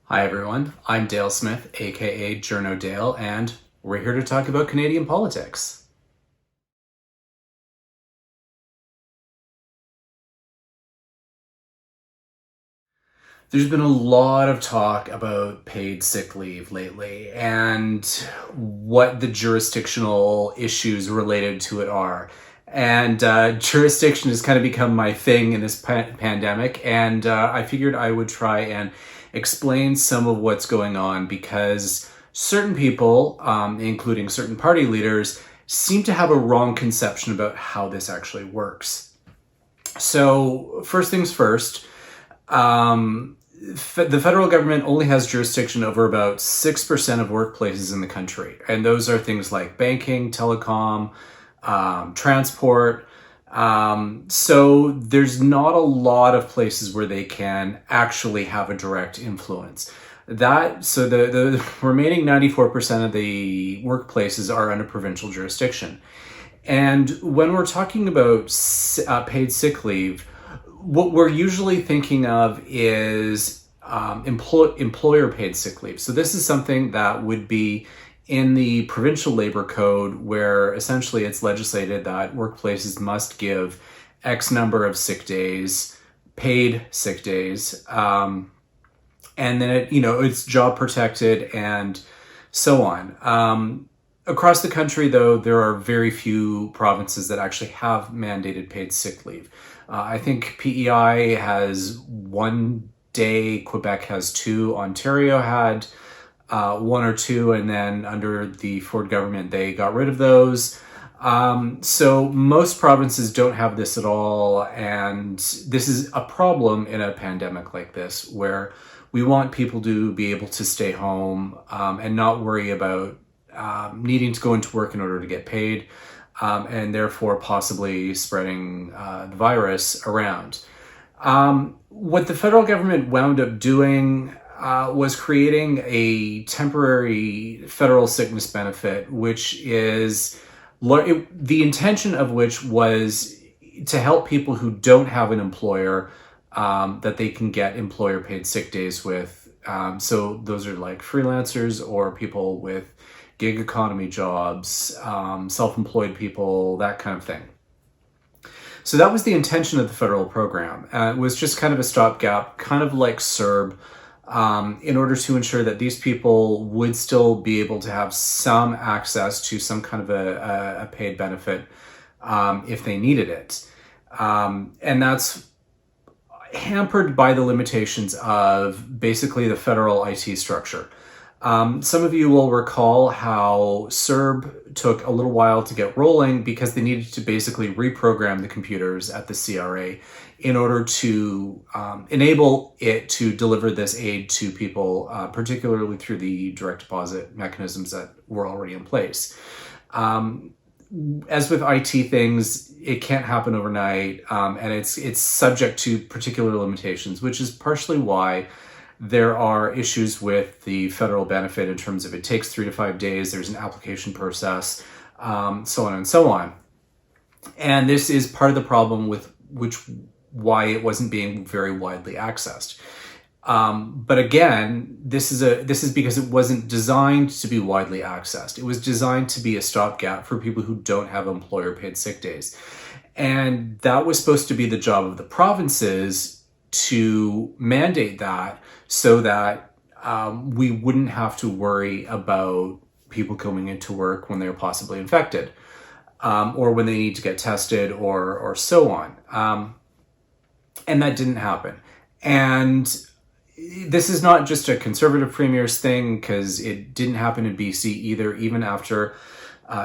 Hi everyone, I'm Dale Smith, aka Journo Dale, and we're here to talk about Canadian politics. There's been a lot of talk about paid sick leave lately and what the jurisdictional issues related to it are. And jurisdiction has kind of become my thing in this pandemic, and I figured I would try and explain some of what's going on because certain people, including certain party leaders, seem to have a wrong conception about how this actually works. So, first things first, the federal government only has jurisdiction over about 6% of workplaces in the country. And those are things like banking, telecom, transport. So there's not a lot of places where they can actually have a direct influence. The remaining 94% of the workplaces are under provincial jurisdiction. And when we're talking about paid sick leave, what we're usually thinking of is employer paid sick leave. So this is something that would be in the provincial labor code, where essentially it's legislated that workplaces must give X number of sick days, paid sick days, and then it's job protected and so on. Across the country, though, there are very few provinces that actually have mandated paid sick leave. I think PEI has 1 day, Quebec has 2, Ontario had 1 or 2, and then under the Ford government, they got rid of those. So most provinces don't have this at all, and this is a problem in a pandemic like this, where we want people to be able to stay home and not worry about needing to go into work in order to get paid, and therefore possibly spreading the virus around. What the federal government wound up doing was creating a temporary federal sickness benefit, which is the intention of which was to help people who don't have an employer, that they can get employer paid sick days with. So those are like freelancers or people with gig economy jobs, self-employed people, that kind of thing. So that was the intention of the federal program. It was just kind of a stopgap, kind of like CERB, in order to ensure that these people would still be able to have some access to some kind of a paid benefit if they needed it. And that's hampered by the limitations of basically the federal IT structure. Some of you will recall how CERB took a little while to get rolling because they needed to basically reprogram the computers at the CRA in order to enable it to deliver this aid to people, particularly through the direct deposit mechanisms that were already in place. As with IT things, it can't happen overnight, and it's subject to particular limitations, which is partially why there are issues with the federal benefit in terms of it takes 3 to 5 days, there's an application process, so on and so on. And this is part of the problem with why it wasn't being very widely accessed. But again, this is because it wasn't designed to be widely accessed. It was designed to be a stopgap for people who don't have employer paid sick days. And that was supposed to be the job of the provinces to mandate that so that we wouldn't have to worry about people coming into work when they're possibly infected, or when they need to get tested, or so on. And that didn't happen. And this is not just a Conservative premier's thing, because it didn't happen in BC either, even after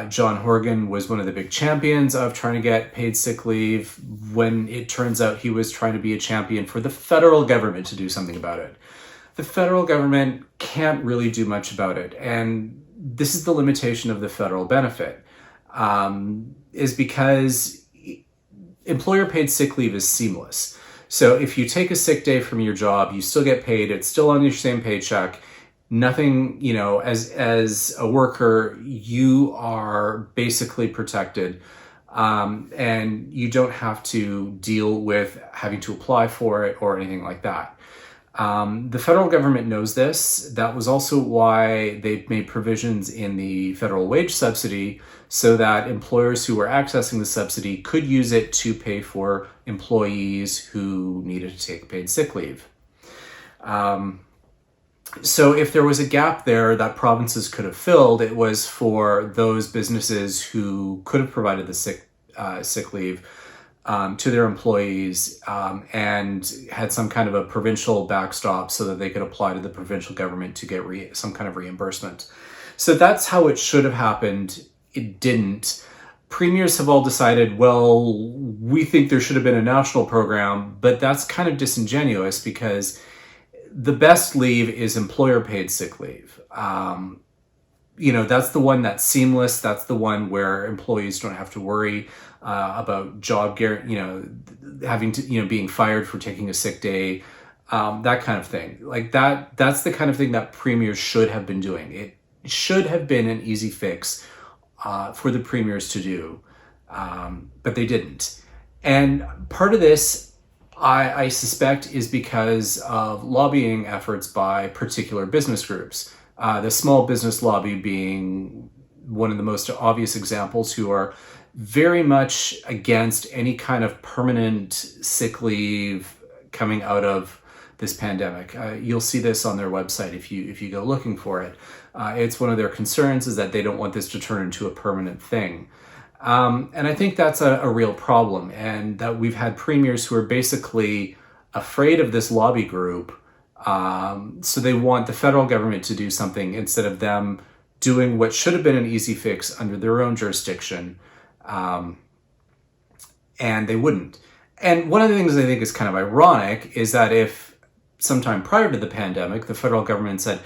John Horgan was one of the big champions of trying to get paid sick leave, when it turns out he was trying to be a champion for the federal government to do something about it. The federal government can't really do much about it, and this is the limitation of the federal benefit, is because employer paid sick leave is seamless. So if you take a sick day from your job, you still get paid, it's still on your same paycheck. Nothing, as a worker, you are basically protected, and you don't have to deal with having to apply for it or anything like that. The federal government knows this. That was also why they made provisions in the federal wage subsidy so that employers who were accessing the subsidy could use it to pay for employees who needed to take paid sick leave. So if there was a gap there that provinces could have filled, it was for those businesses who could have provided the sick leave to their employees and had some kind of a provincial backstop so that they could apply to the provincial government to get some kind of reimbursement. So that's how it should have happened. It didn't. Premiers have all decided, well, we think there should have been a national program, but that's kind of disingenuous because the best leave is employer paid sick leave. That's the one that's seamless. That's the one where employees don't have to worry about having to, being fired for taking a sick day, that kind of thing. Like that's the kind of thing that premiers should have been doing. It should have been an easy fix for the premiers to do, but they didn't. And part of this, I suspect, is because of lobbying efforts by particular business groups. The small business lobby being one of the most obvious examples, who are very much against any kind of permanent sick leave coming out of this pandemic. You'll see this on their website if you go looking for it. It's one of their concerns is that they don't want this to turn into a permanent thing. And I think that's a real problem, and that we've had premiers who are basically afraid of this lobby group. So they want the federal government to do something instead of them doing what should have been an easy fix under their own jurisdiction. And they wouldn't. And one of the things I think is kind of ironic is that if sometime prior to the pandemic, the federal government said,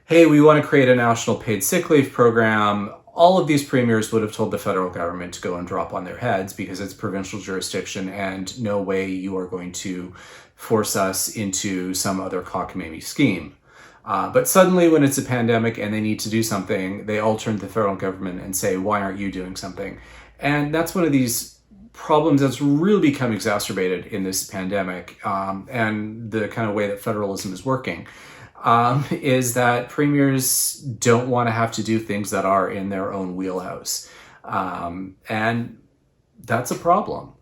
hey, we want to create a national paid sick leave program, all of these premiers would have told the federal government to go and drop on their heads because it's provincial jurisdiction and no way you are going to force us into some other cockamamie scheme. But suddenly when it's a pandemic and they need to do something, they all turn to the federal government and say, why aren't you doing something? And that's one of these problems that's really become exacerbated in this pandemic and the kind of way that federalism is working. Is that premiers don't want to have to do things that are in their own wheelhouse. And that's a problem.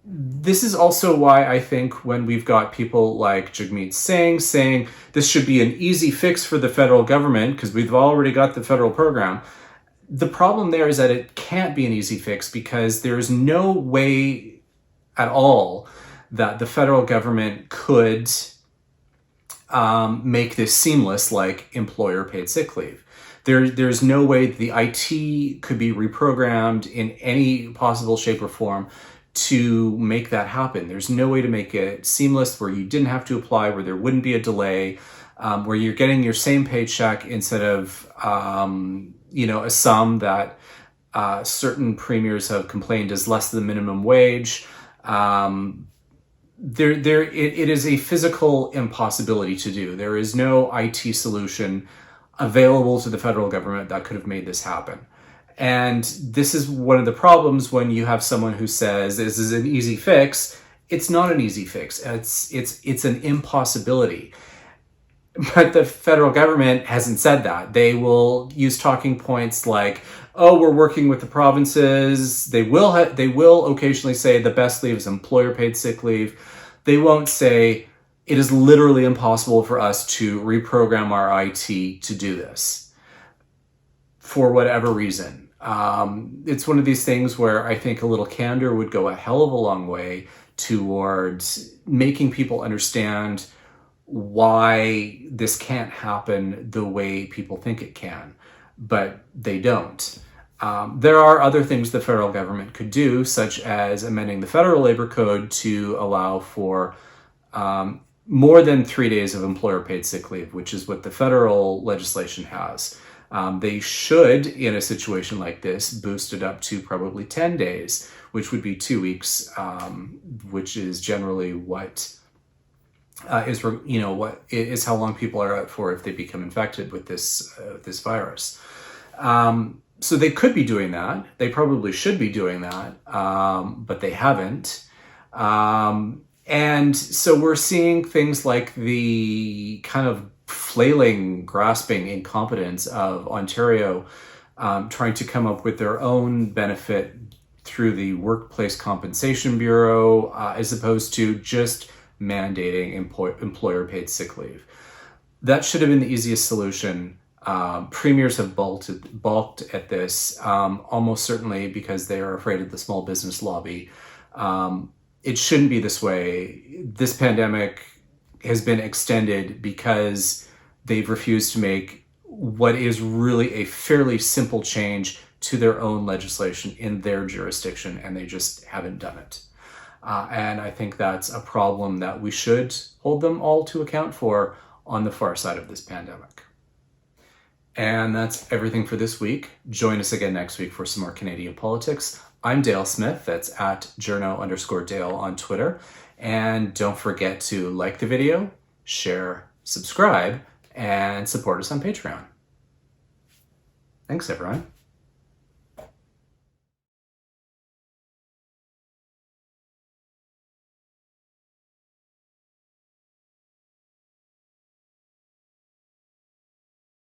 This is also why I think when we've got people like Jagmeet Singh saying this should be an easy fix for the federal government because we've already got the federal program, the problem there is that it can't be an easy fix because there's no way at all that the federal government could make this seamless like employer paid sick leave. There's no way the IT could be reprogrammed in any possible shape or form to make that happen. There's no way to make it seamless where you didn't have to apply, where there wouldn't be a delay, where you're getting your same paycheck instead of a sum that certain premiers have complained is less than the minimum wage. It is a physical impossibility to do. There is no IT solution available to the federal government that could have made this happen. And this is one of the problems when you have someone who says this is an easy fix. It's not an easy fix. It's an impossibility. But the federal government hasn't said that. They will use talking points like, oh, we're working with the provinces. They will occasionally say the best leave is employer paid sick leave. They won't say it is literally impossible for us to reprogram our IT to do this for whatever reason. It's one of these things where I think a little candor would go a hell of a long way towards making people understand why this can't happen the way people think it can, but they don't. There are other things the federal government could do, such as amending the federal labor code to allow for more than 3 days of employer paid sick leave, which is what the federal legislation has. They should, in a situation like this, boost it up to probably 10 days, which would be 2 weeks, which is generally what is how long people are out for if they become infected with this virus. So they could be doing that. They probably should be doing that, but they haven't. And so we're seeing things like the kind of flailing, grasping incompetence of Ontario trying to come up with their own benefit through the Workplace Compensation Bureau, as opposed to just mandating employer-paid sick leave. That should have been the easiest solution. Premiers have balked at this, almost certainly because they are afraid of the small business lobby. It shouldn't be this way. This pandemic has been extended because they've refused to make what is really a fairly simple change to their own legislation in their jurisdiction, and they just haven't done it. And I think that's a problem that we should hold them all to account for on the far side of this pandemic. And that's everything for this week. Join us again next week for some more Canadian politics. I'm Dale Smith. That's at journo_Dale on Twitter. And don't forget to like the video, share, subscribe, and support us on Patreon. Thanks, everyone.